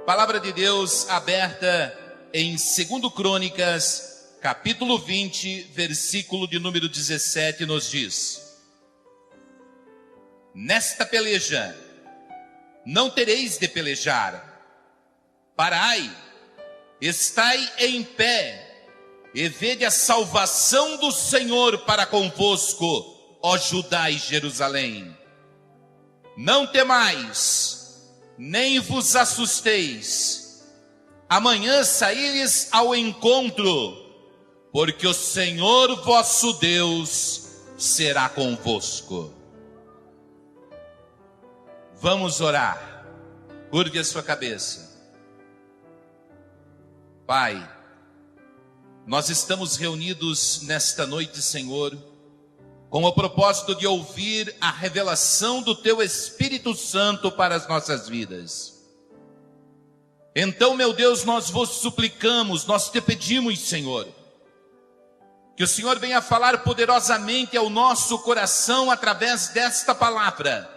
Palavra de Deus aberta em 2 Crônicas, capítulo 20, versículo de número 17, nos diz: Nesta peleja não tereis de pelejar, parai, estai em pé, e vede a salvação do Senhor para convosco, ó Judá e Jerusalém. Não temais, nem vos assusteis, amanhã saíres ao encontro, porque o Senhor vosso Deus será convosco. Vamos orar. Curve a sua cabeça. Pai, nós estamos reunidos nesta noite, Senhor, com o propósito de ouvir a revelação do Teu Espírito Santo para as nossas vidas. Então, meu Deus, nós vos suplicamos, nós te pedimos, Senhor, que o Senhor venha falar poderosamente ao nosso coração através desta palavra,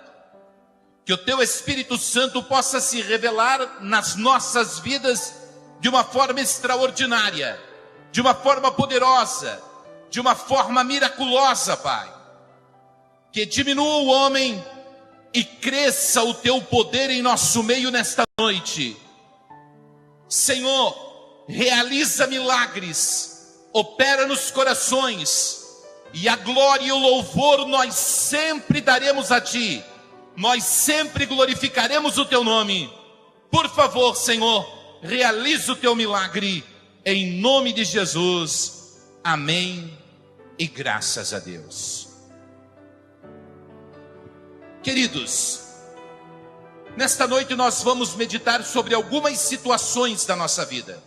que o Teu Espírito Santo possa se revelar nas nossas vidas de uma forma extraordinária, de uma forma poderosa, de uma forma miraculosa, Pai. Que diminua o homem e cresça o Teu poder em nosso meio nesta noite. Senhor, realiza milagres, opera nos corações, e a glória e o louvor nós sempre daremos a Ti. Nós sempre glorificaremos o Teu nome. Por favor, Senhor, realiza o Teu milagre, em nome de Jesus. Amém e graças a Deus. Queridos, nesta noite nós vamos meditar sobre algumas situações da nossa vida.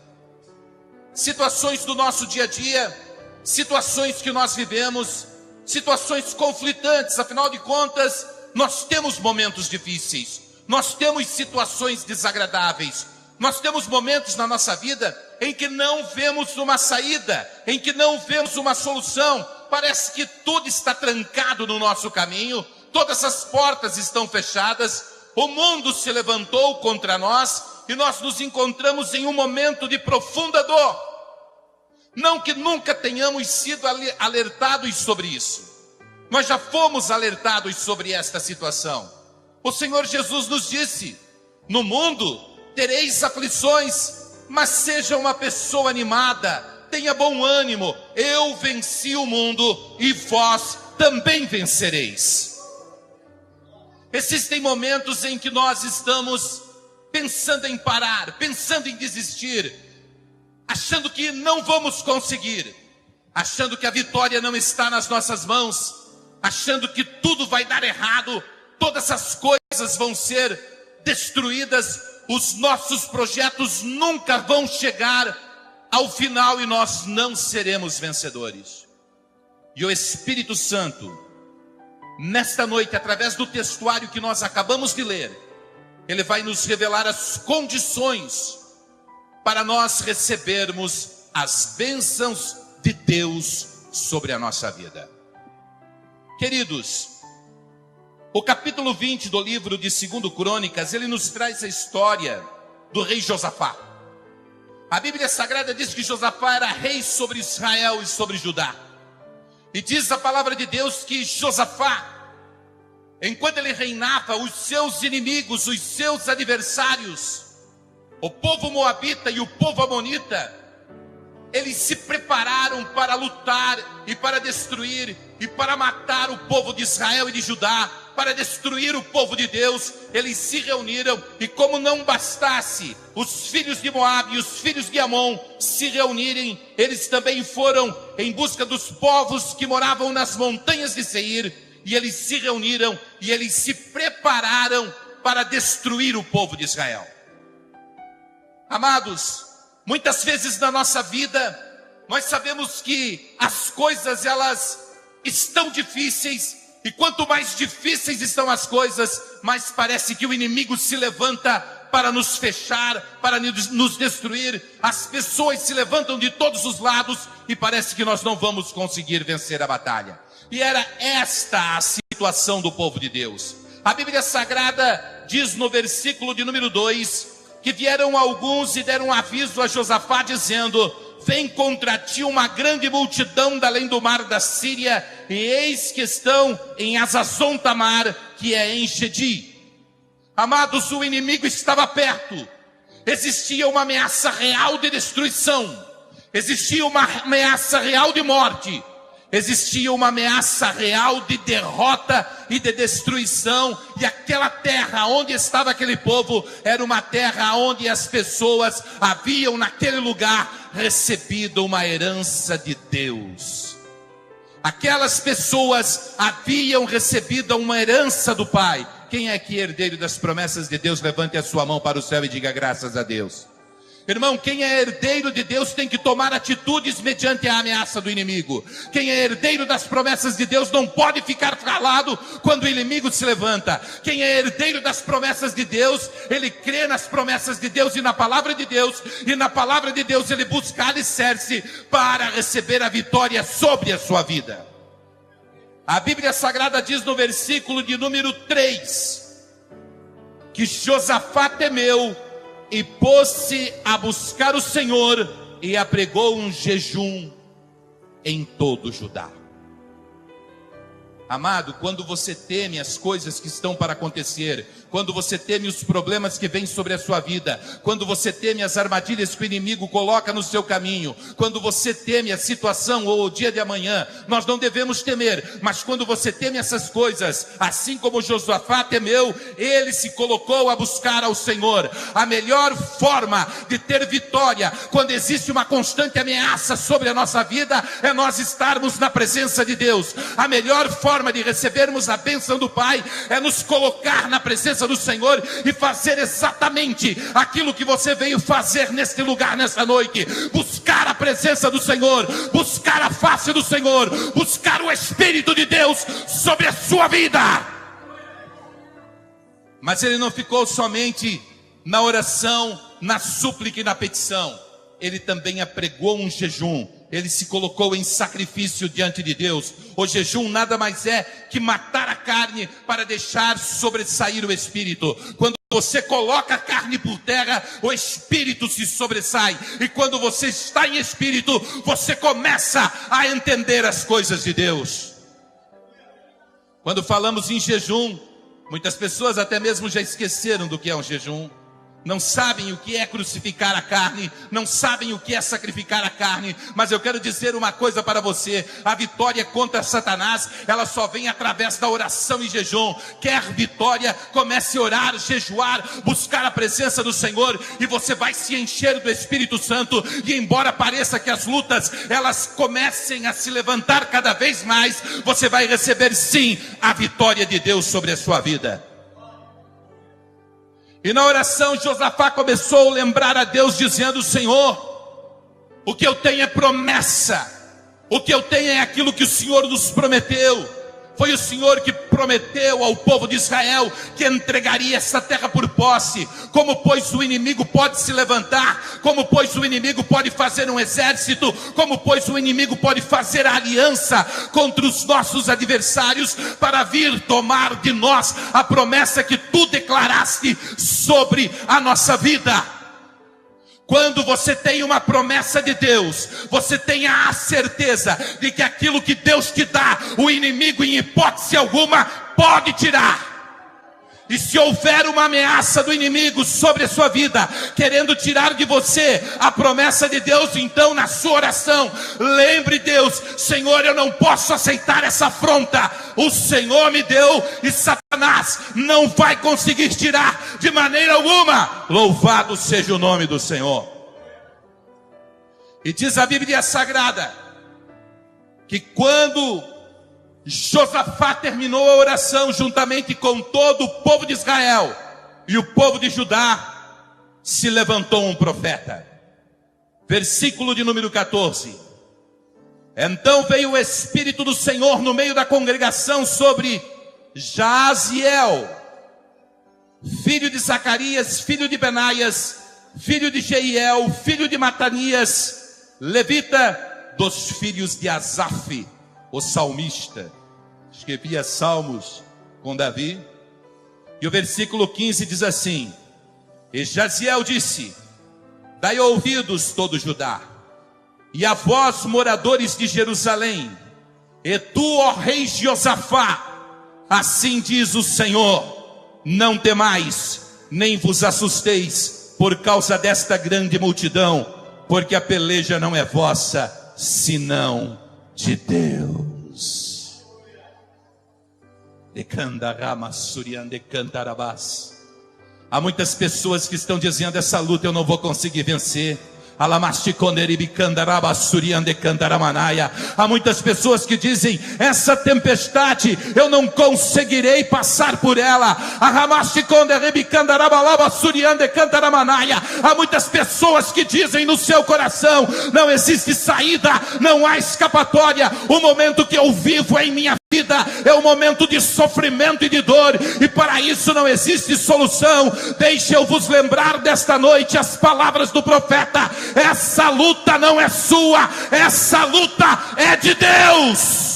Situações do nosso dia a dia, situações que nós vivemos, situações conflitantes. Afinal de contas, nós temos momentos difíceis, nós temos situações desagradáveis, nós temos momentos na nossa vida em que não vemos uma saída, em que não vemos uma solução. Parece que tudo está trancado no nosso caminho, todas as portas estão fechadas, o mundo se levantou contra nós e nós nos encontramos em um momento de profunda dor. Não que nunca tenhamos sido alertados sobre isso, nós já fomos alertados sobre esta situação. O Senhor Jesus nos disse: no mundo tereis aflições, mas seja uma pessoa animada, tenha bom ânimo, eu venci o mundo e vós também vencereis. Existem momentos em que nós estamos pensando em parar, pensando em desistir, achando que não vamos conseguir, achando que a vitória não está nas nossas mãos, achando que tudo vai dar errado, todas as coisas vão ser destruídas, os nossos projetos nunca vão chegar ao final e nós não seremos vencedores. E o Espírito Santo, nesta noite, através do textuário que nós acabamos de ler, ele vai nos revelar as condições para nós recebermos as bênçãos de Deus sobre a nossa vida. Queridos, o capítulo 20 do livro de 2 Crônicas, ele nos traz a história do rei Josafá. A Bíblia Sagrada diz que Josafá era rei sobre Israel e sobre Judá. E diz a palavra de Deus que Josafá, enquanto ele reinava, os seus inimigos, os seus adversários, o povo moabita e o povo amonita, eles se prepararam para lutar e para destruir e para matar o povo de Israel e de Judá, para destruir o povo de Deus. Eles se reuniram e, como não bastasse os filhos de Moabe e os filhos de Amon se reunirem, eles também foram em busca dos povos que moravam nas montanhas de Seir, e eles se reuniram e eles se prepararam para destruir o povo de Israel. Amados, muitas vezes na nossa vida, nós sabemos que as coisas, elas estão difíceis, e quanto mais difíceis estão as coisas, mais parece que o inimigo se levanta para nos fechar, para nos destruir. As pessoas se levantam de todos os lados e parece que nós não vamos conseguir vencer a batalha. E era esta a situação do povo de Deus. A Bíblia Sagrada diz no versículo de número 2 que vieram alguns e deram aviso a Josafá, dizendo: vem contra ti uma grande multidão da além do mar da Síria, e eis que estão em Hazazon Tamar, que é em Gedi. Amados, o inimigo estava perto. Existia uma ameaça real de destruição. Existia uma ameaça real de morte. Existia uma ameaça real de derrota e de destruição. E aquela terra onde estava aquele povo era uma terra onde as pessoas haviam naquele lugar recebido uma herança de Deus. Aquelas pessoas haviam recebido uma herança do Pai. Quem é que é herdeiro das promessas de Deus? Levante a sua mão para o céu e diga graças a Deus. Irmão, quem é herdeiro de Deus tem que tomar atitudes mediante a ameaça do inimigo. Quem é herdeiro das promessas de Deus não pode ficar calado quando o inimigo se levanta. Quem é herdeiro das promessas de Deus, ele crê nas promessas de Deus e na palavra de Deus, e na palavra de Deus ele busca alicerce para receber a vitória sobre a sua vida. A Bíblia Sagrada diz no versículo de número 3, que Josafá temeu e pôs-se a buscar o Senhor, e apregou um jejum em todo Judá. Amado, quando você teme as coisas que estão para acontecer, quando você teme os problemas que vêm sobre a sua vida, quando você teme as armadilhas que o inimigo coloca no seu caminho, quando você teme a situação ou o dia de amanhã, nós não devemos temer. Mas quando você teme essas coisas, assim como Josafá temeu, ele se colocou a buscar ao Senhor. A melhor forma de ter vitória, quando existe uma constante ameaça sobre a nossa vida, é nós estarmos na presença de Deus. A melhor forma de recebermos a bênção do Pai é nos colocar na presença do Senhor e fazer exatamente aquilo que você veio fazer neste lugar, nesta noite: buscar a presença do Senhor, buscar a face do Senhor, buscar o Espírito de Deus sobre a sua vida. Mas ele não ficou somente na oração, na súplica e na petição. Ele também apregou um jejum. Ele se colocou em sacrifício diante de Deus. O jejum nada mais é que matar a carne para deixar sobressair o espírito. Quando você coloca a carne por terra, o espírito se sobressai. E quando você está em espírito, você começa a entender as coisas de Deus. Quando falamos em jejum, muitas pessoas até mesmo já esqueceram do que é um jejum. Não sabem o que é crucificar a carne, não sabem o que é sacrificar a carne. Mas eu quero dizer uma coisa para você: a vitória contra Satanás, ela só vem através da oração e jejum. Quer vitória, comece a orar, jejuar, buscar a presença do Senhor, e você vai se encher do Espírito Santo. E embora pareça que as lutas, elas comecem a se levantar cada vez mais, você vai receber sim a vitória de Deus sobre a sua vida. E na oração Josafá começou a lembrar a Deus, dizendo: Senhor, o que eu tenho é promessa, o que eu tenho é aquilo que o Senhor nos prometeu. Foi o Senhor que prometeu ao povo de Israel que entregaria essa terra por posse. Como pois o inimigo pode se levantar? Como pois o inimigo pode fazer um exército? Como pois o inimigo pode fazer aliança contra os nossos adversários para vir tomar de nós a promessa que tu declaraste sobre a nossa vida? Quando você tem uma promessa de Deus, você tem a certeza de que aquilo que Deus te dá, o inimigo em hipótese alguma pode tirar. E se houver uma ameaça do inimigo sobre a sua vida, querendo tirar de você a promessa de Deus, então na sua oração, lembre Deus: Senhor, eu não posso aceitar essa afronta. O Senhor me deu e Satanás não vai conseguir tirar de maneira alguma. Louvado seja o nome do Senhor. E diz a Bíblia Sagrada que quando Josafá terminou a oração juntamente com todo o povo de Israel e o povo de Judá, se levantou um profeta. Versículo de número 14. Então veio o Espírito do Senhor no meio da congregação sobre Jaaziel, filho de Zacarias, filho de Benaias, filho de Jeiel, filho de Matanias, levita, dos filhos de Asaf, o salmista. Escrevia salmos com Davi. E o versículo 15 diz assim: E Jaziel disse: dai ouvidos todo Judá, e a vós, moradores de Jerusalém, e tu, ó rei Josafá, assim diz o Senhor: não temais, nem vos assusteis por causa desta grande multidão, porque a peleja não é vossa, senão de Deus. Há muitas pessoas que estão dizendo: essa luta eu não vou conseguir vencer. Há muitas pessoas que dizem: essa tempestade eu não conseguirei passar por ela. Há muitas pessoas que dizem no seu coração: não existe saída, não há escapatória. O momento que eu vivo em minha vida é um momento de sofrimento e de dor, e para isso não existe solução. Deixe eu vos lembrar desta noite as palavras do profeta: essa luta não é sua, essa luta é de Deus.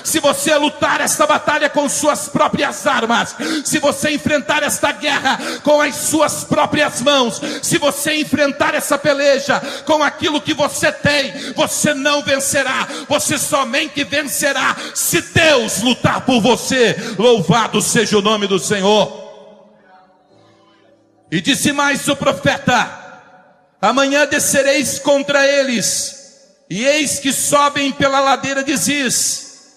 Se você lutar esta batalha com suas próprias armas, se você enfrentar esta guerra com as suas próprias mãos, se você enfrentar essa peleja com aquilo que você tem, você não vencerá. Você somente vencerá se Deus lutar por você. Louvado seja o nome do Senhor. E disse mais o profeta: amanhã descereis contra eles, e eis que sobem pela ladeira de Ziz,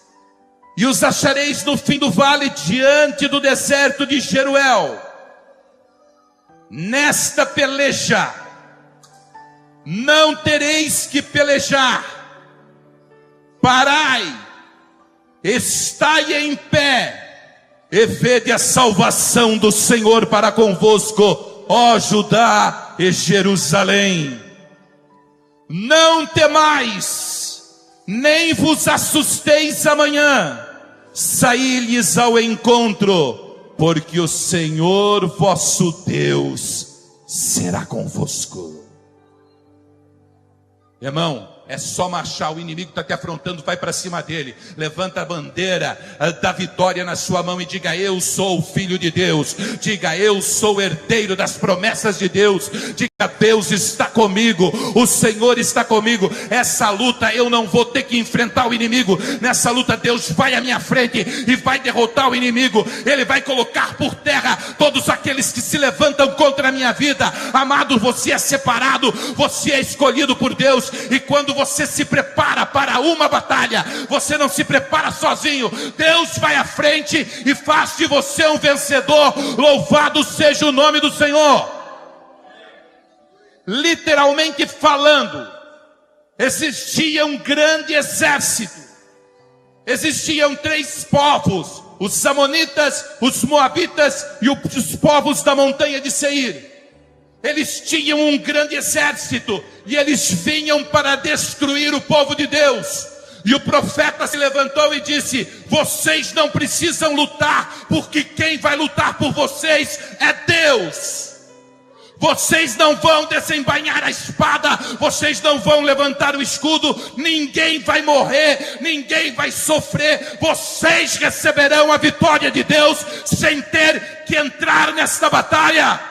e os achareis no fim do vale, diante do deserto de Jeruel. Nesta peleja não tereis que pelejar. Parai, estai em pé, e vede a salvação do Senhor para convosco, ó Judá e Jerusalém. Não temais, nem vos assusteis amanhã, saí-lhes ao encontro, porque o Senhor vosso Deus será convosco. Irmão, é só marchar. O inimigo está te afrontando, vai para cima dele. Levanta a bandeira da vitória na sua mão e diga: eu sou o filho de Deus. Diga: eu sou herdeiro das promessas de Deus. Diga: Deus está comigo, o Senhor está comigo. Essa luta eu não vou ter que enfrentar o inimigo. Nessa luta Deus vai à minha frente e vai derrotar o inimigo. Ele vai colocar por terra todos aqueles que se levantam contra a minha vida. Amado, você é separado, você é escolhido por Deus. E quando você se prepara para uma batalha, você não se prepara sozinho. Deus vai à frente e faz de você um vencedor. Louvado seja o nome do Senhor. Literalmente falando, existia um grande exército. Existiam 3 povos: os amonitas, os moabitas e os povos da montanha de Seir. Eles tinham um grande exército e eles vinham para destruir o povo de Deus. E o profeta se levantou e disse: vocês não precisam lutar, porque quem vai lutar por vocês é Deus. Vocês não vão desembainhar a espada, vocês não vão levantar o escudo, ninguém vai morrer, ninguém vai sofrer. Vocês receberão a vitória de Deus sem ter que entrar nesta batalha.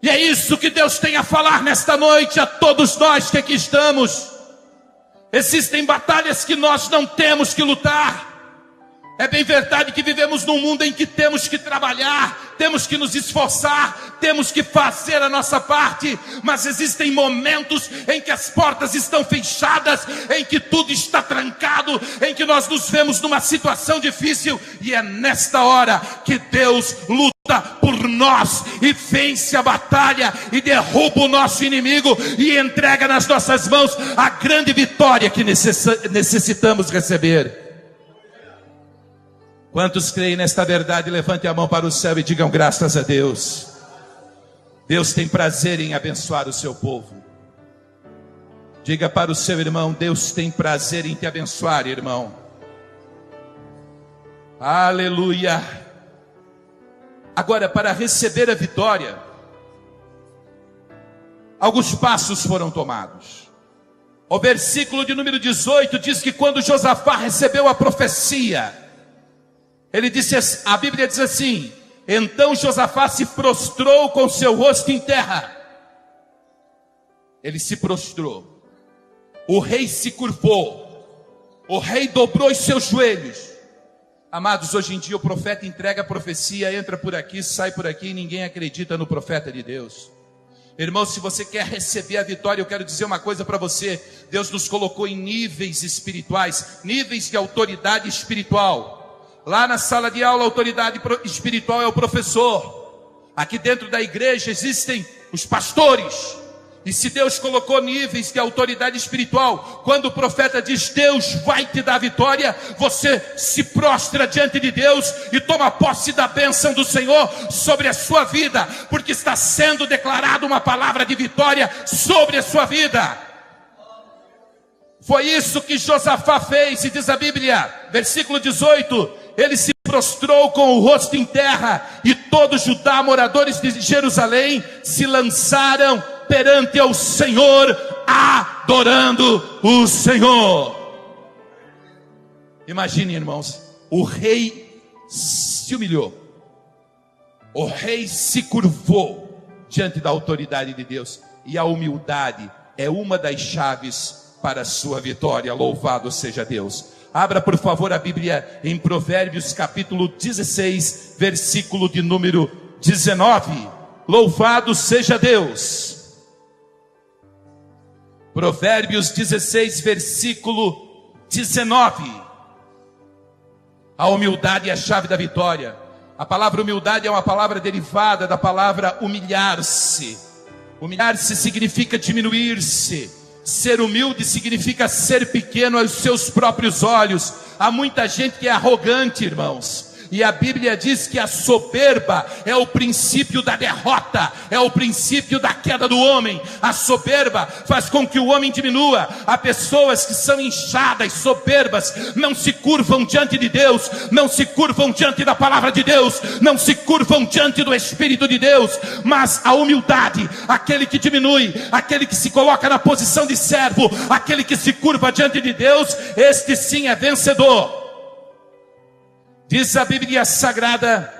E é isso que Deus tem a falar nesta noite a todos nós que aqui estamos. Existem batalhas que nós não temos que lutar. É bem verdade que vivemos num mundo em que temos que trabalhar, temos que nos esforçar, temos que fazer a nossa parte, mas existem momentos em que as portas estão fechadas, em que tudo está trancado, em que nós nos vemos numa situação difícil, e é nesta hora que Deus luta por nós e vence a batalha e derruba o nosso inimigo e entrega nas nossas mãos a grande vitória que necessitamos receber. Quantos creem nesta verdade? Levante a mão para o céu e digam graças a Deus. Deus tem prazer em abençoar o seu povo. Diga para o seu irmão: Deus tem prazer em te abençoar, irmão. Aleluia. Agora, para receber a vitória, alguns passos foram tomados. O versículo de número 18 diz que quando Josafá recebeu a profecia, ele disse, a Bíblia diz assim: então Josafá se prostrou com seu rosto em terra. Ele se prostrou. O rei se curvou. O rei dobrou os seus joelhos. Amados, hoje em dia o profeta entrega a profecia, entra por aqui, sai por aqui e ninguém acredita no profeta de Deus. Irmão, se você quer receber a vitória, eu quero dizer uma coisa para você. Deus nos colocou em níveis espirituais, níveis de autoridade espiritual. Lá na sala de aula, a autoridade espiritual é o professor. Aqui dentro da igreja existem os pastores. E se Deus colocou níveis de autoridade espiritual, quando o profeta diz Deus vai te dar vitória, você se prostra diante de Deus e toma posse da bênção do Senhor sobre a sua vida, porque está sendo declarada uma palavra de vitória sobre a sua vida. Foi isso que Josafá fez, e diz a Bíblia, versículo 18, ele se prostrou com o rosto em terra, e todo Judá, moradores de Jerusalém, se lançaram perante ao Senhor, adorando o Senhor. Imagine, irmãos, o rei se humilhou, o rei se curvou diante da autoridade de Deus, e a humildade é uma das chaves para a sua vitória. Louvado seja Deus. Abra por favor a Bíblia em Provérbios capítulo 16, versículo de número 19. Louvado seja Deus. Provérbios 16, versículo 19. A humildade é a chave da vitória. A palavra humildade é uma palavra derivada da palavra humilhar-se. Humilhar-se significa diminuir-se. Ser humilde significa ser pequeno aos seus próprios olhos. Há muita gente que é arrogante, irmãos. E a Bíblia diz que a soberba é o princípio da derrota, é o princípio da queda do homem. A soberba faz com que o homem diminua. Há pessoas que são inchadas, soberbas, não se curvam diante de Deus, não se curvam diante da palavra de Deus, não se curvam diante do Espírito de Deus. Mas a humildade, aquele que diminui, aquele que se coloca na posição de servo, aquele que se curva diante de Deus, este sim é vencedor. Diz a Bíblia Sagrada,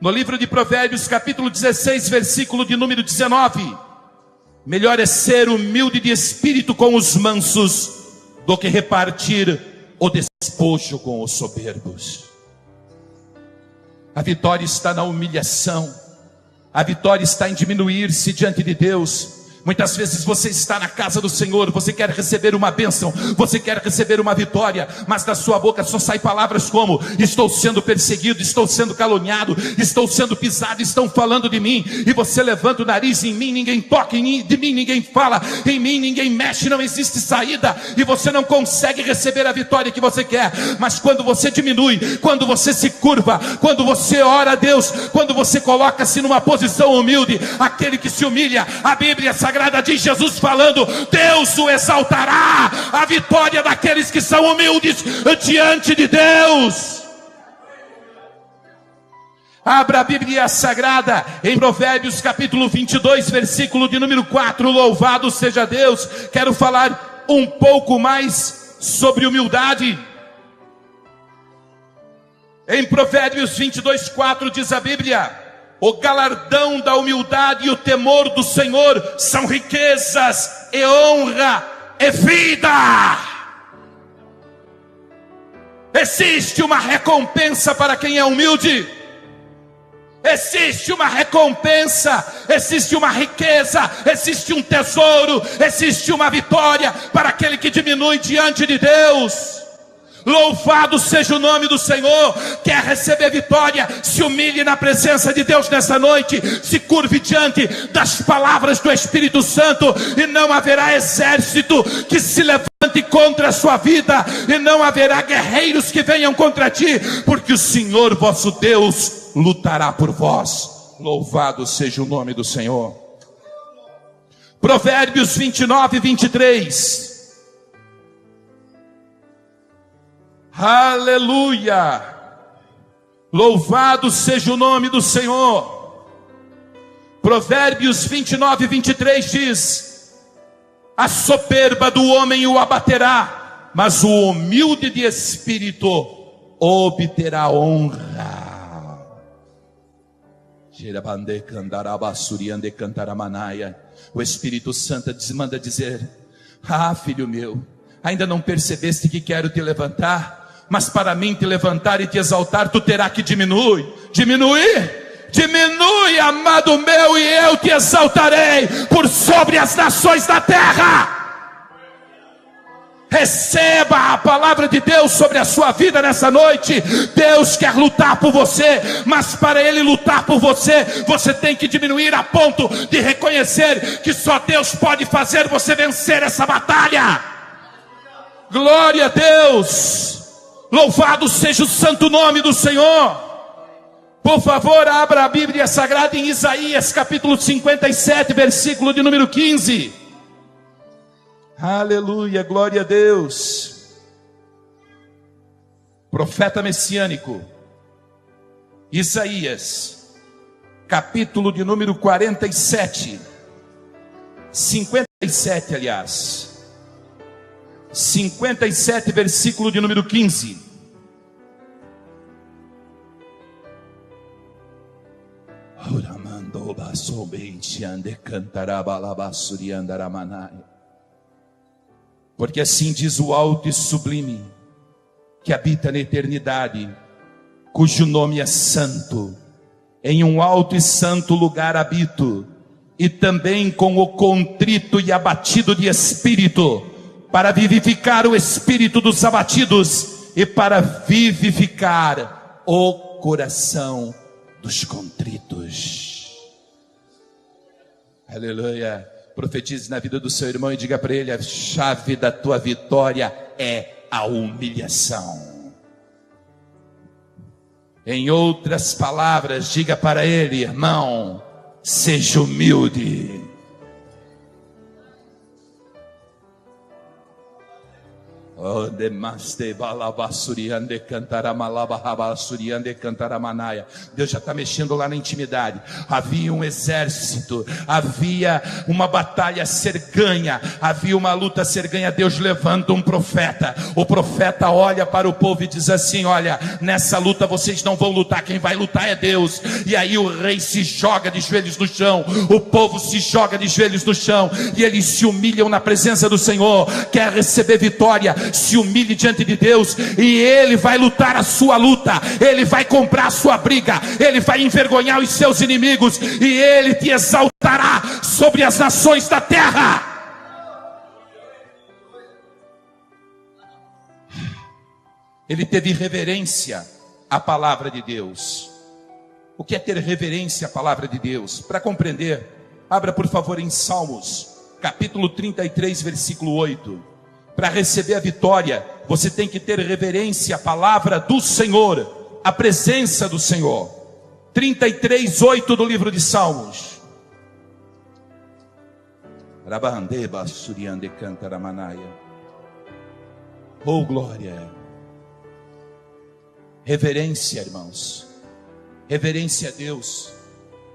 no livro de Provérbios, capítulo 16, versículo de número 19: melhor é ser humilde de espírito com os mansos, do que repartir o despojo com os soberbos. A vitória está na humilhação, a vitória está em diminuir-se diante de Deus. Muitas vezes você está na casa do Senhor, você quer receber uma bênção, você quer receber uma vitória, mas da sua boca só saem palavras como: estou sendo perseguido, estou sendo caluniado, estou sendo pisado, estão falando de mim. E você levanta o nariz: em mim ninguém toca, de mim ninguém fala, em mim ninguém mexe, não existe saída. E você não consegue receber a vitória que você quer. Mas quando você diminui, quando você se curva, quando você ora a Deus, quando você coloca-se numa posição humilde, aquele que se humilha, a Bíblia Sagrada diz Jesus falando: Deus o exaltará. A vitória daqueles que são humildes diante de Deus. Abra a Bíblia Sagrada em Provérbios capítulo 22, versículo de número 4. Louvado seja Deus. Quero falar um pouco mais sobre humildade. Em Provérbios 22, 4 diz a Bíblia: o galardão da humildade e o temor do Senhor são riquezas e honra e vida. Existe uma recompensa para quem é humilde. Existe uma recompensa, existe uma riqueza, existe um tesouro, existe uma vitória para aquele que diminui diante de Deus. Louvado seja o nome do Senhor. Quer receber vitória? Se humilhe na presença de Deus nessa noite. Se curve diante das palavras do Espírito Santo, e não haverá exército que se levante contra a sua vida, e não haverá guerreiros que venham contra ti, porque o Senhor vosso Deus lutará por vós. Louvado seja o nome do Senhor. Provérbios 29, 23. Aleluia! Louvado seja o nome do Senhor. Provérbios 29, 23 diz: A soberba do homem o abaterá, mas o humilde de espírito obterá honra. O Espírito Santo manda dizer: ah, filho meu, ainda não percebeste que quero te levantar? Mas para mim te levantar e te exaltar, tu terá que diminuir, amado meu, e eu te exaltarei por sobre as nações da terra. Receba a palavra de Deus sobre a sua vida nessa noite. Deus quer lutar por você, mas para Ele lutar por você, você tem que diminuir a ponto de reconhecer que só Deus pode fazer você vencer essa batalha. Glória a Deus, louvado seja o santo nome do Senhor. Por favor, abra a Bíblia Sagrada em Isaías capítulo 57, versículo de número 15. Aleluia, glória a Deus. Profeta messiânico, Isaías, capítulo de número 47, 57 aliás, 57, versículo de número 15. Porque assim diz o alto e sublime, que habita na eternidade, cujo nome é santo. Em um alto e santo lugar habito, e também com o contrito e abatido de espírito, para vivificar o espírito dos abatidos, e para vivificar o coração dos contritos. Aleluia. Profetize na vida do seu irmão e diga para ele: a chave da tua vitória é a humilhação. Em outras palavras, diga para ele: irmão, seja humilde. Deus já está mexendo lá na intimidade. Havia um exército, havia uma batalha a ser ganha, havia uma luta a ser ganha. Deus levanta um profeta. O profeta olha para o povo e diz assim: olha, nessa luta vocês não vão lutar, quem vai lutar é Deus. E aí o rei se joga de joelhos no chão, o povo se joga de joelhos no chão, e eles se humilham na presença do Senhor. Quer receber vitória? Se humilhe diante de Deus, e Ele vai lutar a sua luta, Ele vai comprar a sua briga, Ele vai envergonhar os seus inimigos, e Ele te exaltará sobre as nações da terra. Ele teve reverência à palavra de Deus. O que é ter reverência à palavra de Deus? Para compreender, abra por favor em Salmos capítulo 33, versículo 8. Para receber a vitória, você tem que ter reverência à palavra do Senhor, à presença do Senhor. 33, 8 do livro de Salmos. Oh glória! Reverência, irmãos. Reverência a Deus.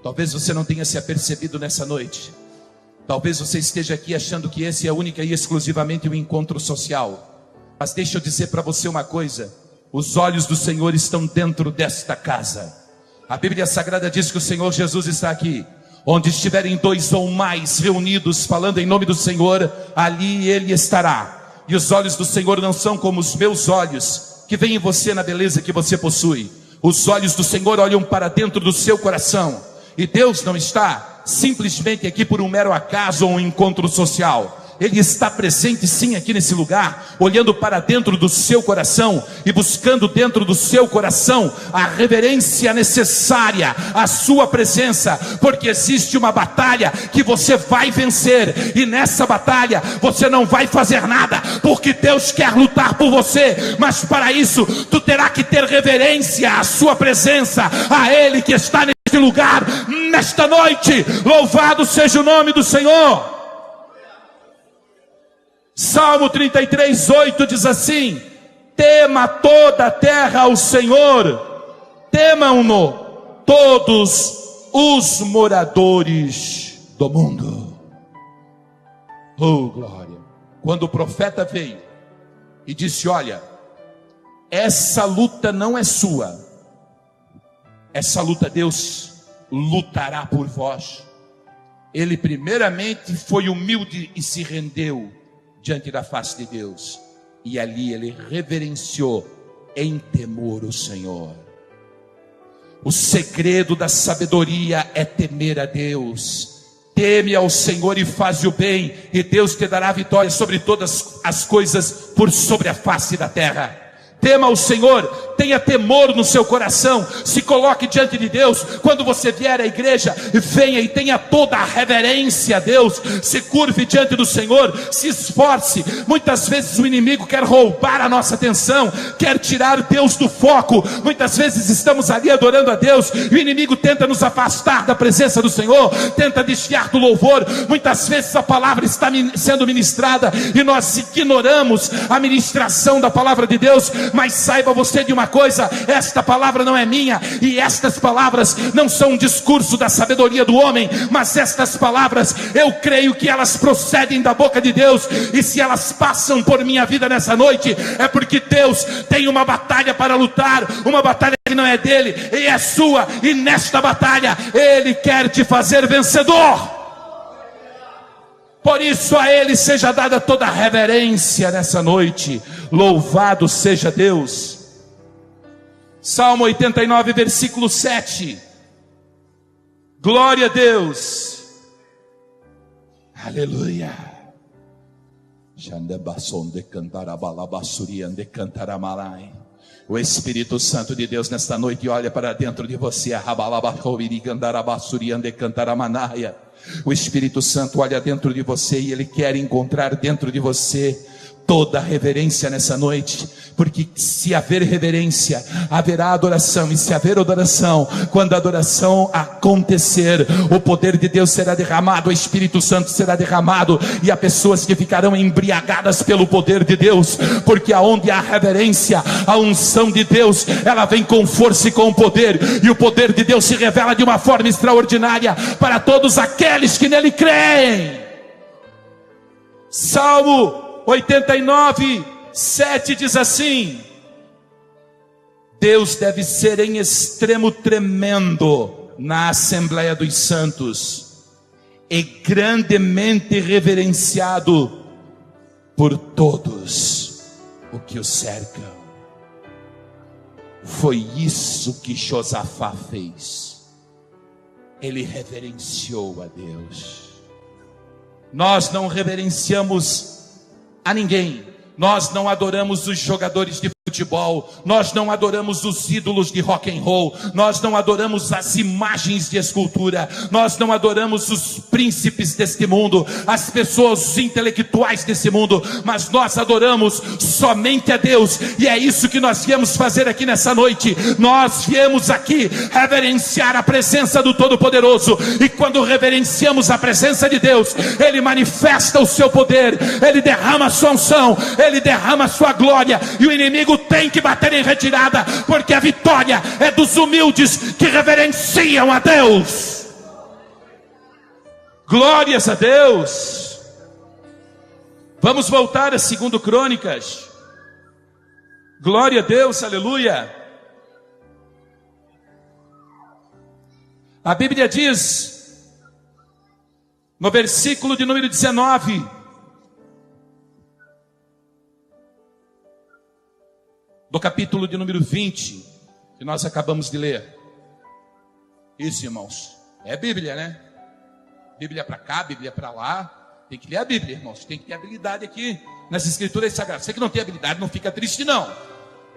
Talvez você não tenha se apercebido nessa noite. Talvez você esteja aqui achando que esse é única e exclusivamente um encontro social. Mas deixa eu dizer para você uma coisa: os olhos do Senhor estão dentro desta casa. A Bíblia Sagrada diz que o Senhor Jesus está aqui. Onde estiverem dois ou mais reunidos falando em nome do Senhor, ali Ele estará. E os olhos do Senhor não são como os meus olhos, que veem você na beleza que você possui. Os olhos do Senhor olham para dentro do seu coração. E Deus não está simplesmente aqui por um mero acaso ou um encontro social. Ele está presente sim aqui nesse lugar, olhando para dentro do seu coração e buscando dentro do seu coração a reverência necessária à sua presença, porque existe uma batalha que você vai vencer, e nessa batalha você não vai fazer nada, porque Deus quer lutar por você, mas para isso tu terá que ter reverência à sua presença, a Ele que está neste lugar, nesta noite. Louvado seja o nome do Senhor. Salmo 33, 8 diz assim: tema toda a terra ao Senhor, temam-no todos os moradores do mundo. Oh, glória! Quando o profeta veio e disse: olha, essa luta não é sua, essa luta Deus lutará por vós. Ele primeiramente foi humilde e se rendeu diante da face de Deus, e ali ele reverenciou em temor o Senhor. O segredo da sabedoria é temer a Deus. Teme ao Senhor e faz o bem, e Deus te dará vitória sobre todas as coisas por sobre a face da terra. Tema ao Senhor, tenha temor no seu coração, se coloque diante de Deus. Quando você vier à igreja, venha e tenha toda a reverência a Deus, se curve diante do Senhor, se esforce. Muitas vezes o inimigo quer roubar a nossa atenção, quer tirar Deus do foco. Muitas vezes estamos ali adorando a Deus, e o inimigo tenta nos afastar da presença do Senhor, tenta desviar do louvor. Muitas vezes a palavra está sendo ministrada, e nós ignoramos a ministração da palavra de Deus. Mas saiba você de uma coisa: esta palavra não é minha, e estas palavras não são um discurso da sabedoria do homem, mas estas palavras, eu creio que elas procedem da boca de Deus, e se elas passam por minha vida nessa noite, é porque Deus tem uma batalha para lutar, uma batalha que não é dele, e é sua, e nesta batalha, Ele quer te fazer vencedor. Por isso a Ele seja dada toda a reverência nessa noite. Louvado seja Deus. Salmo 89, versículo 7. Glória a Deus. Aleluia. O Espírito Santo de Deus nesta noite olha para dentro de você. O Espírito Santo olha dentro de você e Ele quer encontrar dentro de você toda a reverência nessa noite, porque se haver reverência, haverá adoração, e se haver adoração, quando a adoração acontecer, o poder de Deus será derramado, o Espírito Santo será derramado, e há pessoas que ficarão embriagadas pelo poder de Deus, porque aonde há reverência, a unção de Deus, ela vem com força e com poder, e o poder de Deus se revela de uma forma extraordinária, para todos aqueles que nele creem. Salmo 89, 7 diz assim: Deus deve ser em extremo tremendo na Assembleia dos Santos, e grandemente reverenciado por todos o que o cercam. Foi isso que Josafá fez. Ele reverenciou a Deus. Nós não reverenciamos a ninguém, nós não adoramos os jogadores de futebol, nós não adoramos os ídolos de rock and roll, nós não adoramos as imagens de escultura, nós não adoramos os príncipes deste mundo, as pessoas, os intelectuais desse mundo, mas nós adoramos somente a Deus, e é isso que nós viemos fazer aqui nessa noite. Nós viemos aqui reverenciar a presença do Todo-Poderoso, e quando reverenciamos a presença de Deus, Ele manifesta o seu poder, Ele derrama a sua unção, Ele derrama a sua glória, e o inimigo tem que bater em retirada, porque a vitória é dos humildes que reverenciam a Deus. Glórias a Deus. Vamos voltar a 2 Crônicas. Glória a Deus, aleluia. A Bíblia diz, no versículo de número 19, do capítulo de número 20, que nós acabamos de ler. Isso, irmãos, é Bíblia, né? Bíblia para cá, Bíblia para lá. Tem que ler a Bíblia, irmãos. Tem que ter habilidade aqui nas Escrituras Sagradas. Você que não tem habilidade, não fica triste, não.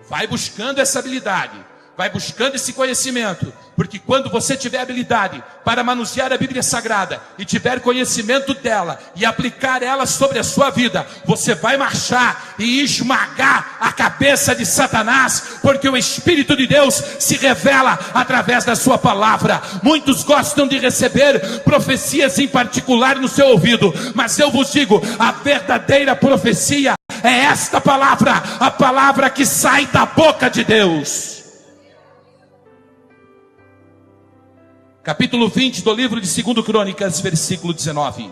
Vai buscando essa habilidade, vai buscando esse conhecimento, porque quando você tiver habilidade para manusear a Bíblia Sagrada e tiver conhecimento dela e aplicar ela sobre a sua vida, você vai marchar e esmagar a cabeça de Satanás, porque o Espírito de Deus se revela através da sua palavra. Muitos gostam de receber profecias em particular no seu ouvido, mas eu vos digo, a verdadeira profecia é esta palavra, a palavra que sai da boca de Deus. Capítulo 20 do livro de 2 Crônicas, versículo 19.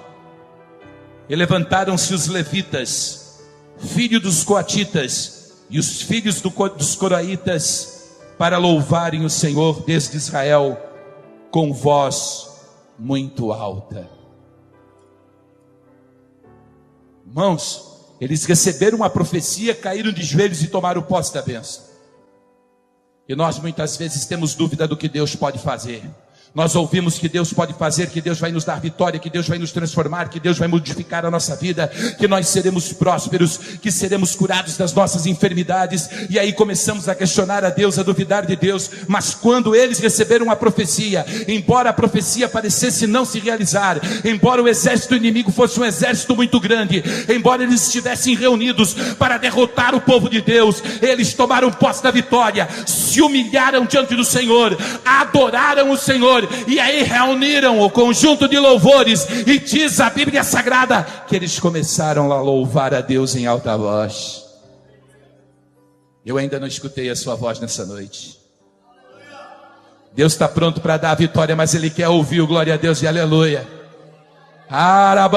E levantaram-se os levitas, filhos dos coatitas, e os filhos dos coraitas, para louvarem o Senhor desde Israel, com voz muito alta. Irmãos, eles receberam uma profecia, caíram de joelhos e tomaram posse da bênção. E nós muitas vezes temos dúvida do que Deus pode fazer. Nós ouvimos que Deus pode fazer, que Deus vai nos dar vitória, que Deus vai nos transformar, que Deus vai modificar a nossa vida, que nós seremos prósperos, que seremos curados das nossas enfermidades. E aí começamos a questionar a Deus, a duvidar de Deus. Mas quando eles receberam a profecia, embora a profecia parecesse não se realizar, embora o exército inimigo fosse um exército muito grande, embora eles estivessem reunidos para derrotar o povo de Deus, eles tomaram posse da vitória, se humilharam diante do Senhor, adoraram o Senhor, e aí reuniram o conjunto de louvores, e diz a Bíblia Sagrada que eles começaram a louvar a Deus em alta voz. Eu ainda não escutei a sua voz nessa noite. Deus está pronto para dar a vitória, mas Ele quer ouvir o glória a Deus e aleluia. Há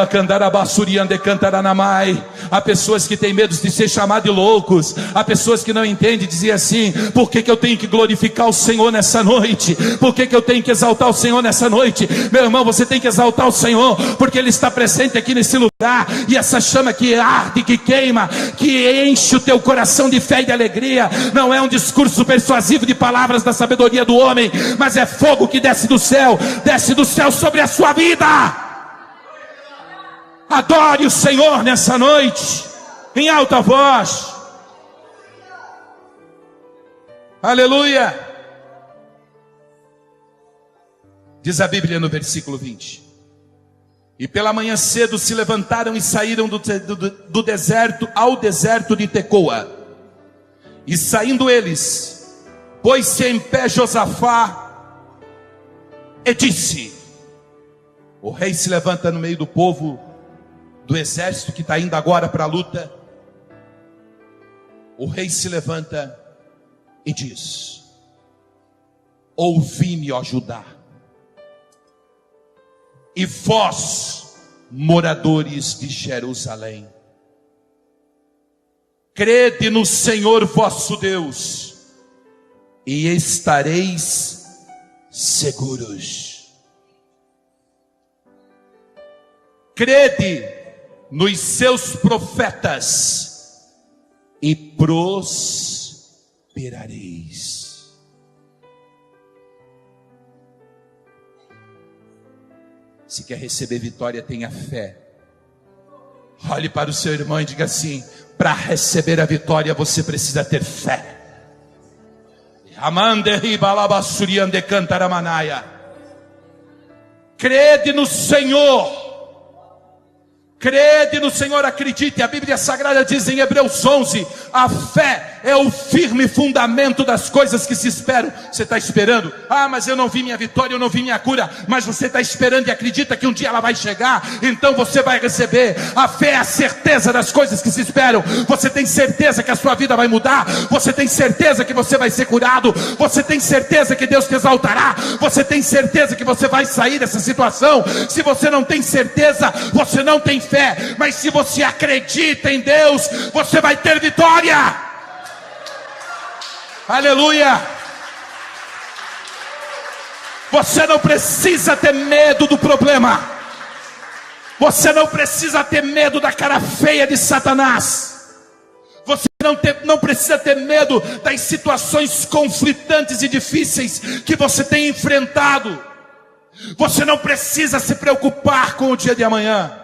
pessoas que têm medo de ser chamados de loucos. Há pessoas que não entendem, dizem assim: por que eu tenho que glorificar o Senhor nessa noite? Por que eu tenho que exaltar o Senhor nessa noite? Meu irmão, você tem que exaltar o Senhor, porque Ele está presente aqui nesse lugar. E essa chama que arde, que queima, que enche o teu coração de fé e de alegria, não é um discurso persuasivo de palavras da sabedoria do homem, mas é fogo que desce do céu sobre a sua vida. Adore o Senhor nessa noite, em alta voz. Aleluia. Diz a Bíblia no versículo 20: e pela manhã cedo se levantaram e saíram do deserto ao deserto de Tecoa. E saindo eles, pôs-se em pé Josafá e disse: o rei se levanta no meio do povo, do exército que está indo agora para a luta. O rei se levanta e diz: ouvi-me, ó Judá, e vós, moradores de Jerusalém, crede no Senhor vosso Deus, e estareis seguros. Crede nos seus profetas e prosperareis. Se quer receber vitória, tenha fé. Olhe para o seu irmão e diga assim: para receber a vitória você precisa ter fé. Crede no Senhor. Crede no Senhor, acredite. A Bíblia Sagrada diz em Hebreus 11: a fé é o firme fundamento das coisas que se esperam. Você está esperando? Ah, mas eu não vi minha vitória, eu não vi minha cura. Mas você está esperando e acredita que um dia ela vai chegar, então você vai receber. A fé é a certeza das coisas que se esperam. Você tem certeza que a sua vida vai mudar? Você tem certeza que você vai ser curado? Você tem certeza que Deus te exaltará? Você tem certeza que você vai sair dessa situação? Se você não tem certeza, você não tem fé. Mas se você acredita em Deus, você vai ter vitória. Aleluia. Você não precisa ter medo do problema. Você não precisa ter medo da cara feia de Satanás. Você não precisa ter medo das situações conflitantes e difíceis que você tem enfrentado. Você não precisa se preocupar com o dia de amanhã.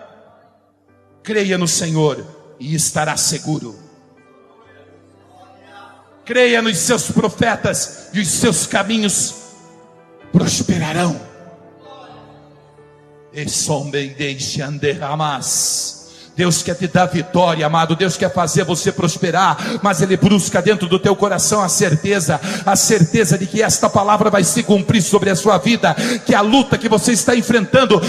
Creia no Senhor e estará seguro. Creia nos seus profetas e os seus caminhos prosperarão. Deus quer te dar vitória, amado. Deus quer fazer você prosperar, mas Ele busca dentro do teu coração a certeza de que esta palavra vai se cumprir sobre a sua vida, que a luta que você está enfrentando,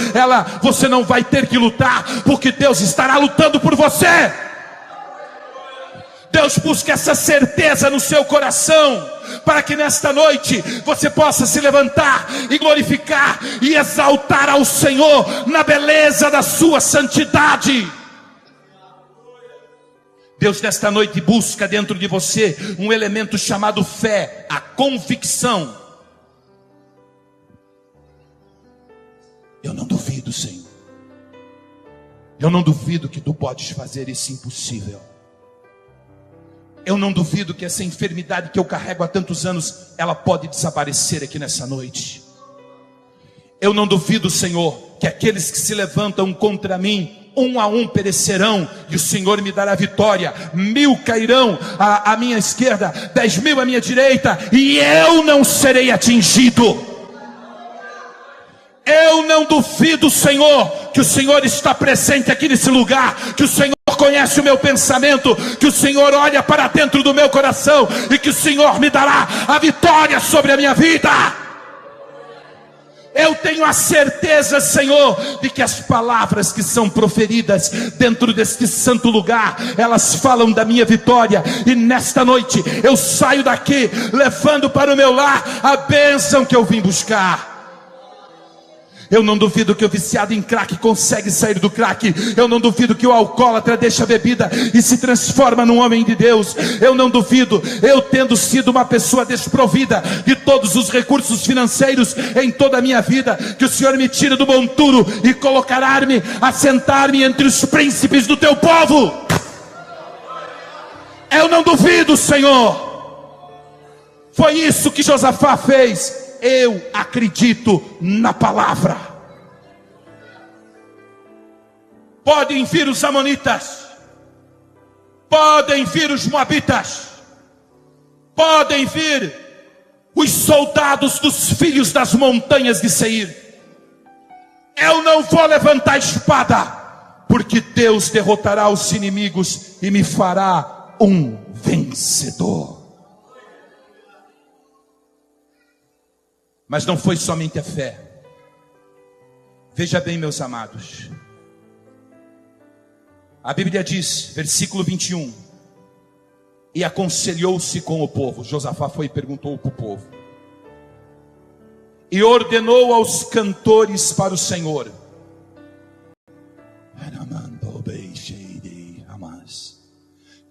você não vai ter que lutar, porque Deus estará lutando por você. Deus busca essa certeza no seu coração, para que nesta noite você possa se levantar e glorificar e exaltar ao Senhor na beleza da sua santidade. Deus nesta noite busca dentro de você um elemento chamado fé, a convicção. Eu não duvido, Senhor. Eu não duvido que tu podes fazer isso impossível. Eu não duvido que essa enfermidade que eu carrego há tantos anos, ela pode desaparecer aqui nessa noite. Eu não duvido, Senhor, que aqueles que se levantam contra mim, um a um perecerão, e o Senhor me dará vitória. 1000 cairão à minha esquerda, 10.000 à minha direita, e eu não serei atingido. Eu não duvido, Senhor, que o Senhor está presente aqui nesse lugar, que o Senhor conhece o meu pensamento, que o Senhor olha para dentro do meu coração, e que o Senhor me dará a vitória sobre a minha vida. Eu tenho a certeza, Senhor, de que as palavras que são proferidas dentro deste santo lugar, elas falam da minha vitória. E nesta noite eu saio daqui levando para o meu lar a bênção que eu vim buscar. Eu não duvido que o viciado em crack consegue sair do crack. Eu não duvido que o alcoólatra deixa a bebida e se transforma num homem de Deus. Eu não duvido, eu tendo sido uma pessoa desprovida de todos os recursos financeiros em toda a minha vida, que o Senhor me tire do monturo e colocará-me, assentar-me entre os príncipes do teu povo. Eu não duvido, Senhor. Foi isso que Josafá fez. Eu acredito na palavra. Podem vir os amonitas, podem vir os moabitas, podem vir os soldados dos filhos das montanhas de Seir. Eu não vou levantar a espada, porque Deus derrotará os inimigos e me fará um vencedor. Mas não foi somente a fé. Veja bem, meus amados. A Bíblia diz, versículo 21. E aconselhou-se com o povo. Josafá foi e perguntou para o povo. E ordenou aos cantores para o Senhor.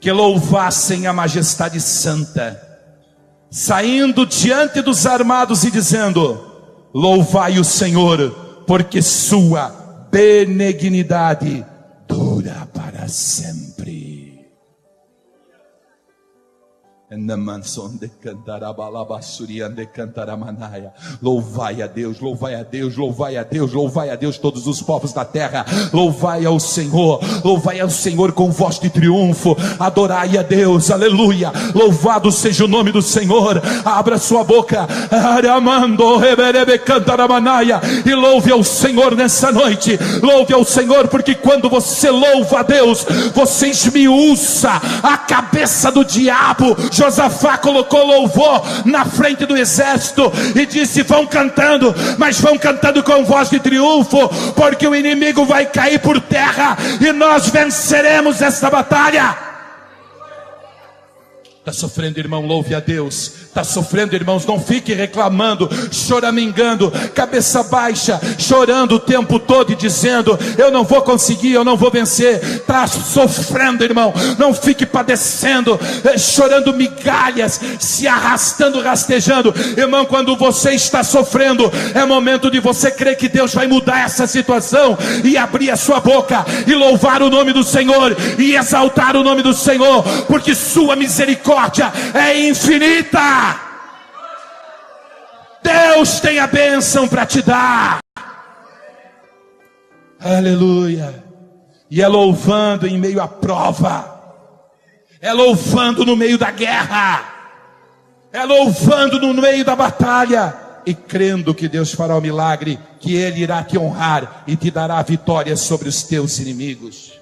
Que louvassem a majestade santa, saindo diante dos armados e dizendo: louvai o Senhor, porque sua benignidade dura para sempre. Louvai a Deus, louvai a Deus, louvai a Deus, louvai a Deus, todos os povos da terra. Louvai ao Senhor com voz de triunfo. Adorai a Deus, aleluia. Louvado seja o nome do Senhor. Abra sua boca e louve ao Senhor nessa noite. Louve ao Senhor, porque quando você louva a Deus, você esmiuça a cabeça do diabo. Josafá colocou louvor na frente do exército e disse: vão cantando, mas vão cantando com voz de triunfo, porque o inimigo vai cair por terra e nós venceremos esta batalha. Está sofrendo, irmão? Louve a Deus. Está sofrendo, irmãos? Não fique reclamando, choramingando, cabeça baixa, chorando o tempo todo e dizendo: eu não vou conseguir, eu não vou vencer. Está sofrendo, irmão? Não fique padecendo, chorando migalhas, se arrastando, rastejando. Irmão, quando você está sofrendo, é momento de você crer que Deus vai mudar essa situação e abrir a sua boca e louvar o nome do Senhor e exaltar o nome do Senhor, porque sua misericórdia é infinita. Deus tem a bênção para te dar. Aleluia. E é louvando em meio à prova, é louvando no meio da guerra, é louvando no meio da batalha, e crendo que Deus fará o milagre, que Ele irá te honrar e te dará vitória sobre os teus inimigos.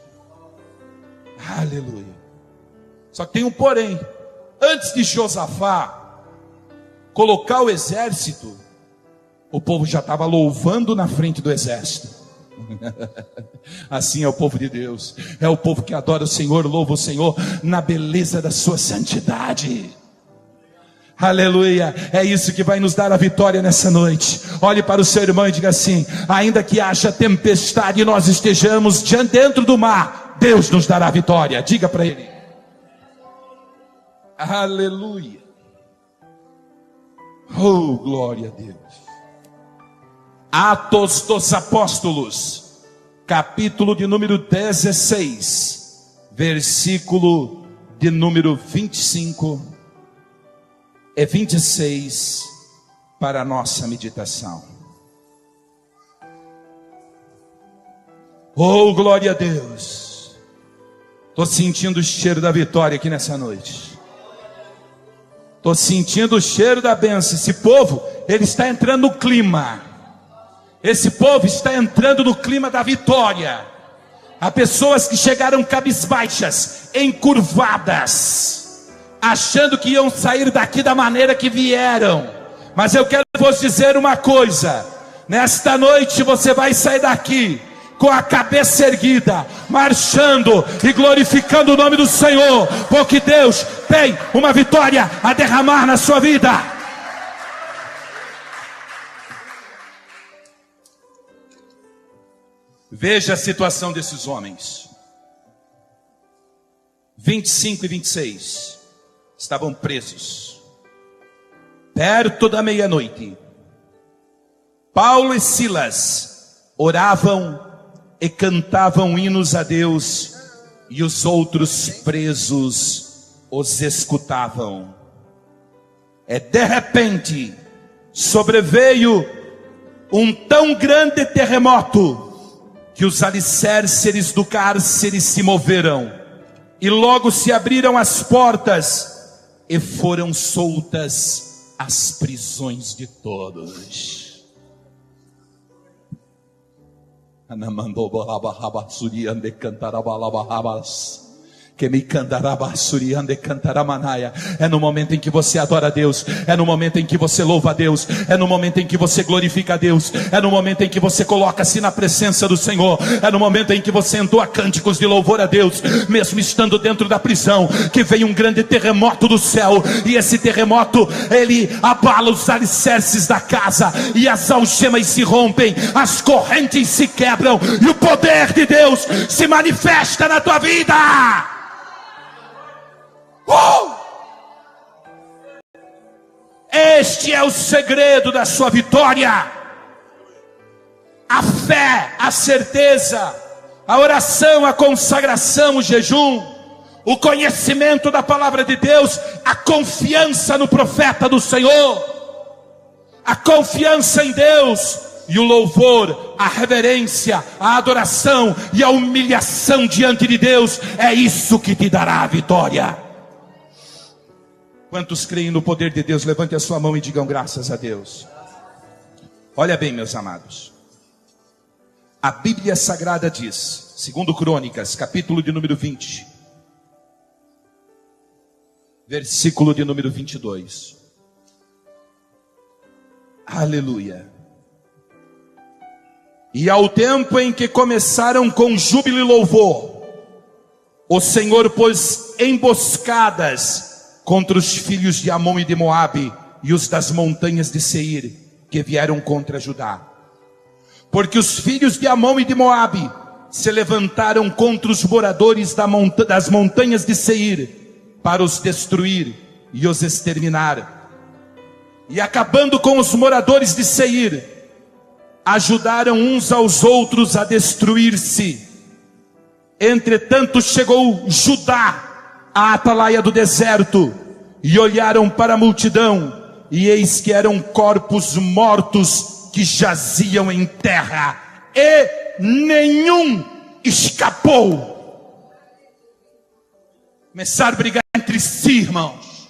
Aleluia. Só que tem um porém. Antes de Josafá colocar o exército, o povo já estava louvando na frente do exército. Assim é o povo de Deus, é o povo que adora o Senhor, louva o Senhor na beleza da sua santidade. Aleluia, é isso que vai nos dar a vitória nessa noite. Olhe para o seu irmão e diga assim: ainda que haja tempestade e nós estejamos dentro do mar, Deus nos dará a vitória. Diga para ele. Aleluia. Oh, glória a Deus. Atos dos Apóstolos, capítulo de número 16, versículo de número 25 e 26 para a nossa meditação. Oh, glória a Deus. Estou sentindo o cheiro da vitória aqui nessa noite. Estou sentindo o cheiro da bênção. Esse povo, ele está entrando no clima. Esse povo está entrando no clima da vitória. Há pessoas que chegaram cabisbaixas, encurvadas, achando que iam sair daqui da maneira que vieram. Mas eu quero vos dizer uma coisa: nesta noite você vai sair daqui com a cabeça erguida, marchando e glorificando o nome do Senhor, porque Deus tem uma vitória a derramar na sua vida. Veja a situação desses homens. 25 e 26 estavam presos. Perto da meia-noite, Paulo e Silas oravam e cantavam hinos a Deus, e os outros presos os escutavam. De repente sobreveio um tão grande terremoto que os alicerces do cárcere se moveram, e logo se abriram as portas e foram soltas as prisões de todos. É no momento em que você adora a Deus, é no momento em que você louva a Deus, é no momento em que você glorifica a Deus, é no momento em que você coloca-se na presença do Senhor, é no momento em que você entoa cânticos de louvor a Deus, mesmo estando dentro da prisão, que vem um grande terremoto do céu, e esse terremoto, ele abala os alicerces da casa, e as algemas se rompem, as correntes se quebram, e o poder de Deus se manifesta na tua vida. Este é o segredo da sua vitória: a fé, a certeza, a oração, a consagração, o jejum, o conhecimento da palavra de Deus, a confiança no profeta do Senhor, a confiança em Deus, e o louvor, a reverência, a adoração e a humilhação diante de Deus. É isso que te dará a vitória. Quantos creem no poder de Deus? Levante a sua mão e digam graças a Deus. Olha bem, meus amados, a Bíblia Sagrada diz, segundo Crônicas, capítulo de número 20, versículo de número 22. Aleluia. E ao tempo em que começaram com júbilo e louvor, o Senhor pôs emboscadas contra os filhos de Amon e de Moabe e os das montanhas de Seir, que vieram contra Judá. Porque os filhos de Amon e de Moabe se levantaram contra os moradores das montanhas de Seir, para os destruir e os exterminar. E acabando com os moradores de Seir, ajudaram uns aos outros a destruir-se. Entretanto chegou Judá à atalaia do deserto, e olharam para a multidão, e eis que eram corpos mortos que jaziam em terra, e nenhum escapou. Começaram a brigar entre si, irmãos.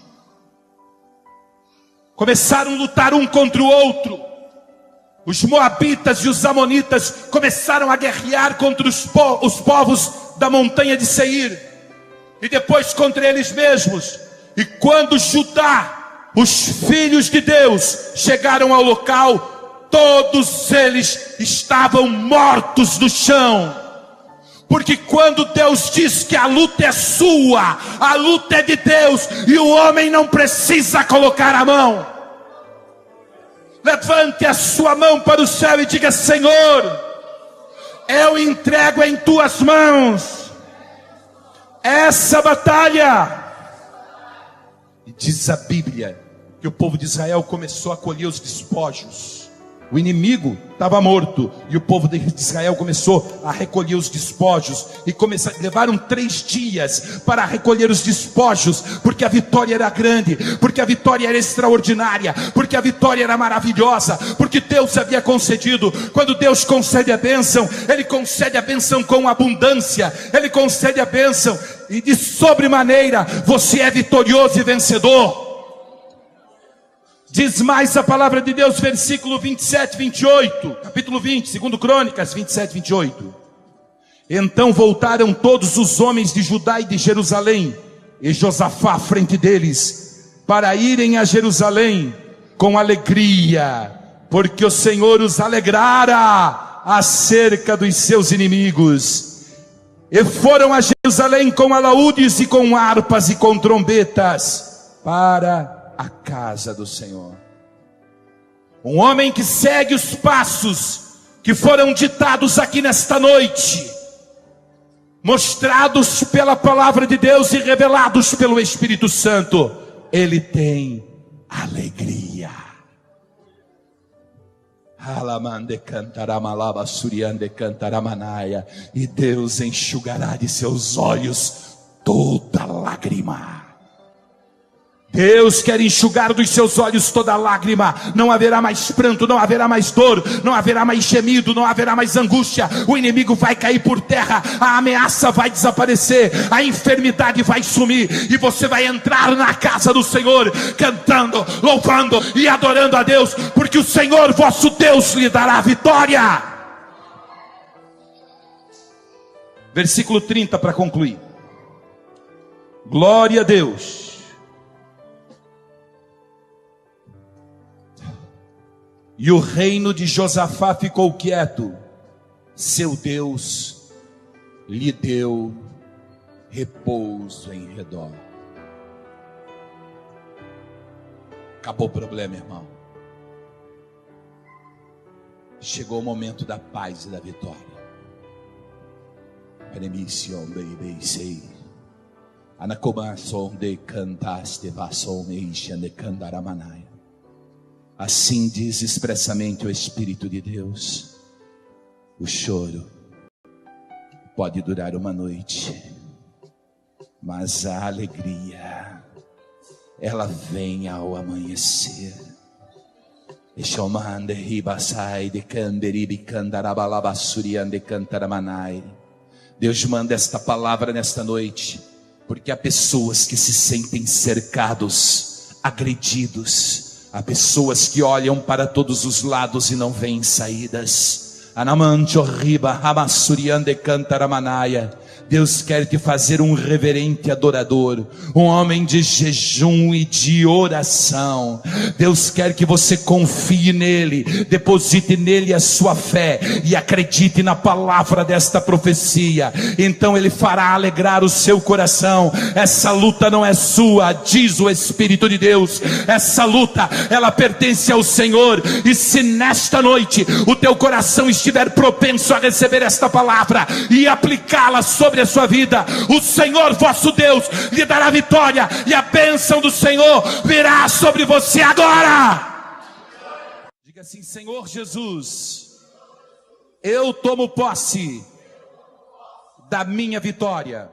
Começaram a lutar um contra o outro. Os moabitas e os amonitas começaram a guerrear contra os povos da montanha de Seir, e depois contra eles mesmos. E quando Judá, os filhos de Deus, chegaram ao local, todos eles estavam mortos no chão. Porque quando Deus diz que a luta é sua, a luta é de Deus, e o homem não precisa colocar a mão. Levante a sua mão para o céu e diga: Senhor, eu entrego em tuas mãos essa batalha. E diz a Bíblia que o povo de Israel começou a colher os despojos. O inimigo estava morto e o povo de Israel começou a recolher os despojos. E levaram 3 dias para recolher os despojos, porque a vitória era grande, porque a vitória era extraordinária, porque a vitória era maravilhosa, porque Deus havia concedido. Quando Deus concede a bênção, Ele concede a bênção com abundância, Ele concede a bênção, e de sobremaneira você é vitorioso e vencedor. Diz mais a palavra de Deus, versículo 27, 28, capítulo 20, 2 Crônicas 27, 28. Então voltaram todos os homens de Judá e de Jerusalém, e Josafá à frente deles, para irem a Jerusalém com alegria, porque o Senhor os alegrara acerca dos seus inimigos. E foram a Jerusalém com alaúdes e com harpas e com trombetas, para a casa do Senhor. Um homem que segue os passos que foram ditados aqui nesta noite, mostrados pela palavra de Deus e revelados pelo Espírito Santo, ele tem alegria. E Deus enxugará de seus olhos toda lágrima. Deus quer enxugar dos seus olhos toda lágrima. Não haverá mais pranto, não haverá mais dor, não haverá mais gemido, não haverá mais angústia. O inimigo vai cair por terra, a ameaça vai desaparecer, a enfermidade vai sumir, e você vai entrar na casa do Senhor, cantando, louvando e adorando a Deus, porque o Senhor vosso Deus lhe dará a vitória. Versículo 30 para concluir. Glória a Deus. E o reino de Josafá ficou quieto, seu Deus lhe deu repouso em redor. Acabou o problema, irmão. Chegou o momento da paz e da vitória. Assim diz expressamente o Espírito de Deus: o choro pode durar uma noite, mas a alegria, ela vem ao amanhecer. Deus manda esta palavra nesta noite, porque há pessoas que se sentem cercados, agredidos. Há pessoas que olham para todos os lados e não veem saídas. Deus quer te fazer um reverente adorador, um homem de jejum e de oração. Deus quer que você confie nele, deposite nele a sua fé e acredite na palavra desta profecia. Então ele fará alegrar o seu coração. Essa luta não é sua, diz o Espírito de Deus. Essa luta, ela pertence ao Senhor. E se nesta noite o teu coração estiver propenso a receber esta palavra e aplicá-la sobre a sua vida, o Senhor vosso Deus lhe dará vitória, e a bênção do Senhor virá sobre você agora. Diga assim: Senhor Jesus, eu tomo posse da minha vitória.